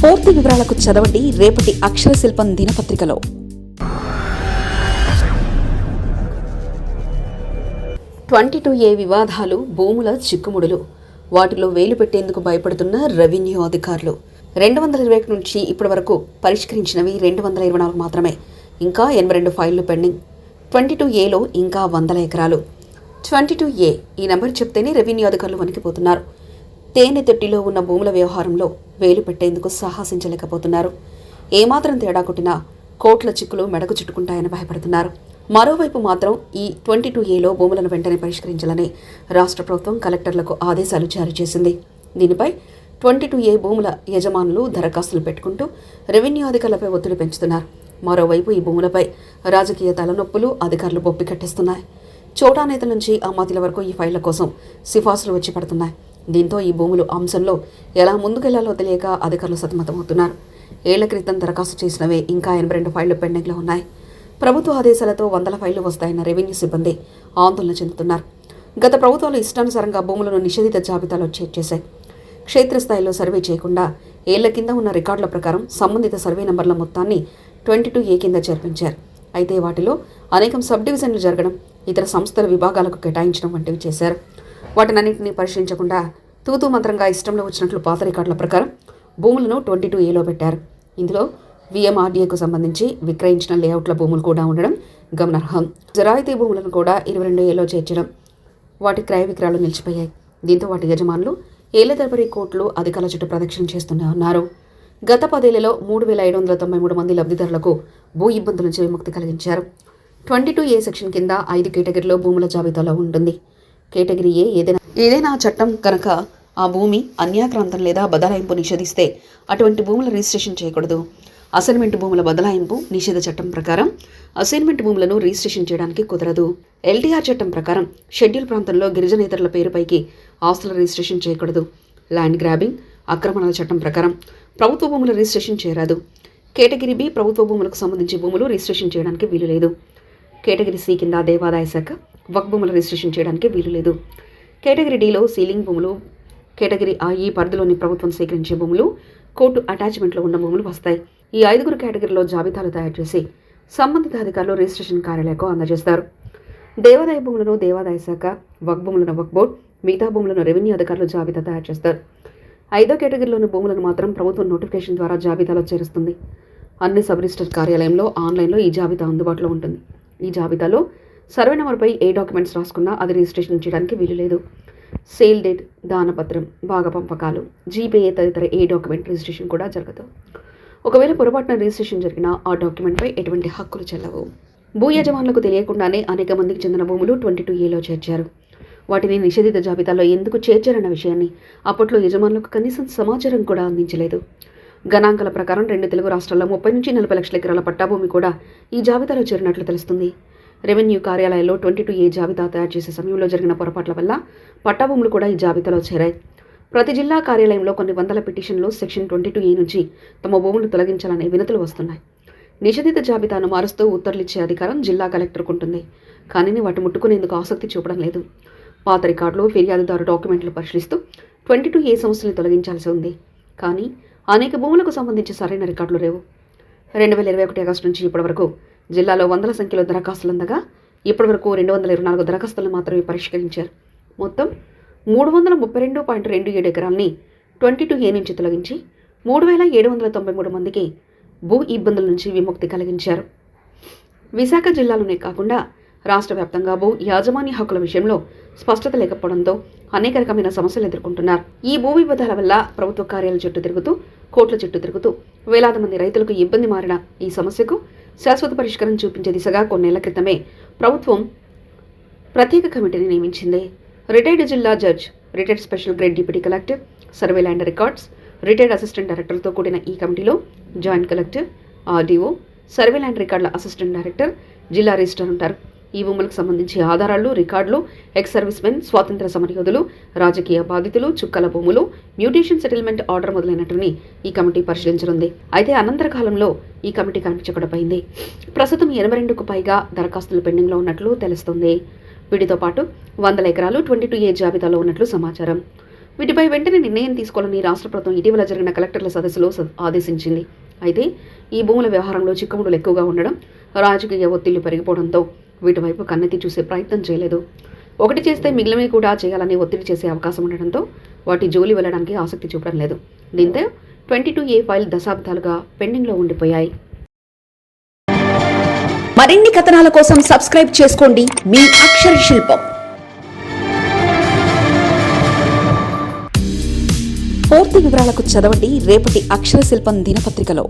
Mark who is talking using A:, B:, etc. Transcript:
A: పూర్తి వివరాలకు చదవండి రేపటి అక్షర శిల్పం దినపత్రికలో. 22A వివాదాలు, భూముల చిక్కుముడులు, వాటిలో వేలు పెట్టేందుకు భయపడుతున్న రెవెన్యూ అధికారులు. 221 నుంచి ఇప్పటి వరకు పరిష్కరించినవి 224 మాత్రమే. ఇంకా 82 ఫైళ్లు పెండింగ్. 22Aలో ఇంకా 100 ఎకరాలు. 22A ఈ నెంబర్ చెప్తేనే రెవెన్యూ అధికారులు వణికిపోతున్నారు. తేనె తొట్టిలో ఉన్న భూముల వ్యవహారంలో వేలు పెట్టేందుకు సాహసించలేకపోతున్నారు. ఏమాత్రం తేడా కొట్టినా కోట్ల చిక్కులు మెడకు చుట్టుకుంటాయని భయపడుతున్నారు. మరోవైపు మాత్రం ఈ 22Aలో భూములను వెంటనే పరిష్కరించాలని రాష్ట్ర ప్రభుత్వం కలెక్టర్లకు ఆదేశాలు జారీ చేసింది. దీనిపై 22A భూముల యజమానులు దరఖాస్తులు పెట్టుకుంటూ రెవెన్యూ అధికారులపై ఒత్తిడి పెంచుతున్నారు. మరోవైపు ఈ భూములపై రాజకీయ తలనొప్పులు అధికారులు బొప్పి కట్టిస్తున్నాయి. చోటా నేతల నుంచి అమాత్యుల వరకు ఈ ఫైళ్ల కోసం సిఫార్సులు వచ్చి పడుతున్నాయి. దీంతో ఈ భూములు అంశంలో ఎలా ముందుకెళ్లాలో తెలియక అధికారులు సతమతమవుతున్నారు. ఏళ్ల క్రితం దరఖాస్తు చేసినవే ఇంకా 82 ఫైళ్లు పెండింగ్లో ఉన్నాయి. ప్రభుత్వ ఆదేశాలతో 100 ఫైళ్లు వస్తాయన్న రెవెన్యూ సిబ్బంది ఆందోళన చెందుతున్నారు. గత ప్రభుత్వాలు ఇష్టానుసారంగా భూములను నిషేధిత జాబితాలో చేర్చేశాయి. క్షేత్రస్థాయిలో సర్వే చేయకుండా ఏళ్ల కింద ఉన్న రికార్డుల ప్రకారం సంబంధిత సర్వే నంబర్ల మొత్తాన్ని 22A కింద చేర్పించారు. అయితే వాటిలో అనేకం సబ్ డివిజన్లు జరగడం, ఇతర సంస్థల విభాగాలకు కేటాయించడం వంటివి చేశారు. వాటినన్నింటినీ పరిశీలించకుండా తూతూ మంత్రంగా ఇష్టంలో వచ్చినట్లు పాత రికార్డుల ప్రకారం భూములను 22Aలో పెట్టారు. ఇందులో VMRDAకు సంబంధించి విక్రయించిన లేఅవుట్ల భూములు కూడా ఉండడం గమనార్హం. జరాయితీ భూములను కూడా 22Aలో చేర్చడం, వాటి క్రయ విక్రయాలు నిలిచిపోయాయి. దీంతో వాటి యజమానులు ఏళ్ల తరబడి కోట్లు అధికారుల చుట్టూ ప్రదక్షిణ చేస్తూనే ఉన్నారు. గత 10 ఏళ్లలో 3,593 మంది లబ్ధిదారులకు భూ ఇబ్బందుల నుంచి విముక్తి కలిగించారు. 22A సెక్షన్ కింద 5 కేటగిరీలో భూముల జాబితాలో ఉంటుంది. కేటగిరీ ఏ ఏదైనా చట్టం కనుక ఆ భూమి అన్యాక్రాంతం లేదా బదలాయింపు నిషేధిస్తే అటువంటి భూముల రిజిస్ట్రేషన్ చేయకూడదు. అసైన్మెంట్ భూముల బదలాయింపు నిషేధ చట్టం ప్రకారం అసైన్మెంట్ భూములను రిజిస్ట్రేషన్ చేయడానికి కుదరదు. LTR చట్టం ప్రకారం షెడ్యూల్ ప్రాంతంలో గిరిజనేతరుల పేరుపైకి ఆస్తుల రిజిస్ట్రేషన్ చేయకూడదు. ల్యాండ్ గ్రాబింగ్, ఆక్రమణల చట్టం ప్రకారం ప్రభుత్వ భూముల రిజిస్ట్రేషన్ చేయరాదు. కేటగిరీ బి ప్రభుత్వ భూములకు సంబంధించి భూములు రిజిస్ట్రేషన్ చేయడానికి వీలు లేదు. కేటగిరీ సి కింద దేవాదాయ శాఖ వక్ భూముల రిజిస్ట్రేషన్ చేయడానికి వీలు లేదు. కేటగిరీ డిలో సీలింగ్ భూములు, కేటగిరీ ఈ పరిధిలోని ప్రభుత్వం సేకరించే భూములు, కోర్టు అటాచ్మెంట్లో ఉన్న భూములు వస్తాయి. ఈ 5 కేటగిరీలో జాబితాలు తయారు చేసి సంబంధిత అధికారులు రిజిస్ట్రేషన్ కార్యాలయకు అందజేస్తారు. దేవాదాయ భూములను దేవాదాయ శాఖ, వక్ భూములను వక్ బోర్డ్, మిగతా భూములను రెవెన్యూ అధికారులు జాబితా తయారు చేస్తారు. 5వ కేటగిరీలోని భూములను మాత్రం ప్రభుత్వం నోటిఫికేషన్ ద్వారా జాబితాలో చేరుస్తుంది. అన్ని సబ్ రిజిస్టర్ కార్యాలయంలో ఆన్లైన్లో ఈ జాబితా అందుబాటులో ఉంటుంది. ఈ జాబితాలో సర్వే నెంబర్పై ఏ డాక్యుమెంట్స్ రాసుకున్నా అది రిజిస్ట్రేషన్ చేయడానికి వీలు లేదు. సేల్ డేట్, దానపత్రం, భాగ పంపకాలు, జీపీఏ తదితర ఏ డాక్యుమెంట్ రిజిస్ట్రేషన్ కూడా జరగదు. ఒకవేళ పొరపాటున రిజిస్ట్రేషన్ జరిగినా ఆ డాక్యుమెంట్పై ఎటువంటి హక్కులు చెల్లవు. భూ యజమానులకు తెలియకుండానే అనేక మందికి చెందిన భూములు 22Aలో చేర్చారు. వాటిని నిషేధిత జాబితాలో ఎందుకు చేర్చారన్న విషయాన్ని అప్పట్లో యజమానులకు కనీసం సమాచారం కూడా అందించలేదు. గణాంకాల ప్రకారం 2 తెలుగు రాష్ట్రాల్లో 30 నుంచి 40 లక్షల ఎకరాల పట్టాభూమి కూడా ఈ జాబితాలో చేరినట్లు తెలుస్తుంది. రెవెన్యూ కార్యాలయాల్లో 22A జాబితా తయారు చేసే సమయంలో జరిగిన పొరపాట్ల వల్ల పట్టాభూములు కూడా ఈ జాబితాలో చేరాయి. ప్రతి జిల్లా కార్యాలయంలో కొన్ని వందల పిటిషన్లు సెక్షన్ 22A నుంచి తమ భూములు తొలగించాలనే వినతులు వస్తున్నాయి. నిషేధిత జాబితాను మారుస్తూ ఉత్తర్వులిచ్చే అధికారం జిల్లా కలెక్టర్కు ఉంటుంది. కానీ వాటి ముట్టుకునేందుకు ఆసక్తి చూపడం లేదు. పాత రికార్డులు, ఫిర్యాదుదారు డాక్యుమెంట్లు పరిశీలిస్తూ 22A సమస్యలను తొలగించాల్సి ఉంది. కానీ అనేక భూములకు సంబంధించి సరైన రికార్డులు లేవు. 2021 ఆగస్టు నుంచి ఇప్పటివరకు జిల్లాలో వందల సంఖ్యలో దరఖాస్తులు అందగా ఇప్పటివరకు 224 దరఖాస్తులను మాత్రమే పరిష్కరించారు. మొత్తం 332.27 ఎకరాలని 22A నుంచి తొలగించి 3,793 మందికి భూ ఇబ్బందుల నుంచి విముక్తి కలిగించారు. విశాఖ జిల్లాలోనే కాకుండా రాష్ట్ర వ్యాప్తంగా భూ యాజమాన్య హక్కుల విషయంలో స్పష్టత లేకపోవడంతో అనేక రకమైన సమస్యలు ఎదుర్కొంటున్నారు. ఈ భూ వివాదాల వల్ల ప్రభుత్వ కార్యాలయాల చుట్టూ తిరుగుతూ, కోట్ల చుట్టూ తిరుగుతూ వేలాది మంది రైతులకు ఇబ్బంది మారిన ఈ సమస్యకు శాశ్వత పరిష్కారం చూపించే దిశగా కొన్నేళ్ల క్రితమే ప్రభుత్వం ప్రత్యేక కమిటీని నియమించింది. రిటైర్డ్ జిల్లా judge, retired special grade deputy collector, survey land records, retired assistant డైరెక్టర్తో కూడిన ఈ కమిటీలో joint collector, RDO, survey land రికార్డుల అసిస్టెంట్ డైరెక్టర్, జిల్లా రిజిస్ట్రార్ ఉంటారు. ఈ భూములకు సంబంధించి ఆధారాలు, రికార్డులు, ఎక్స్ సర్వీస్ మెన్, స్వాతంత్ర సమరయోధులు, రాజకీయ బాధితులు, చుక్కల భూములు, మ్యూటేషన్ సెటిల్మెంట్ ఆర్డర్ మొదలైనట్టుని ఈ కమిటీ పరిశీలించనుంది. అయితే అనంతర కాలంలో ఈ కమిటీ కనిపించకూడపోయింది. ప్రస్తుతం 82కు పైగా దరఖాస్తులు పెండింగ్లో ఉన్నట్లు తెలుస్తుంది. వీటితో పాటు 100 ఎకరాలు 22A జాబితాలో ఉన్నట్లు సమాచారం. వీటిపై వెంటనే నిర్ణయం తీసుకోవాలని రాష్ట్ర ప్రభుత్వం ఇటీవల జరిగిన కలెక్టర్ల సదస్సులో ఆదేశించింది. అయితే ఈ భూముల వ్యవహారంలో చిక్కుముడులు ఎక్కువగా ఉండడం, రాజకీయ ఒత్తిళ్లు పెరిగిపోవడంతో వీటి వైపు కన్నెత్తి చూసే ప్రయత్నం చేయలేదు. ఒకటి చేస్తే మిగిలినవి కూడా చేయాలని ఒత్తిడి చేసే అవకాశం ఉండడంతో వాటి జోలి వెళ్లడానికి ఆసక్తి చూపడం లేదు. దీంతో 22A ఫైల్ దశాబ్దాలుగా పెండింగ్లో ఉండిపోయాయి.
B: మరిన్ని కథనాల కోసం సబ్స్క్రైబ్ చేసుకోండి మీ అక్షర శిల్పం. పూర్తి వివరాలకు చదవండి రేపటి అక్షర శిల్పం దినపత్రికలో.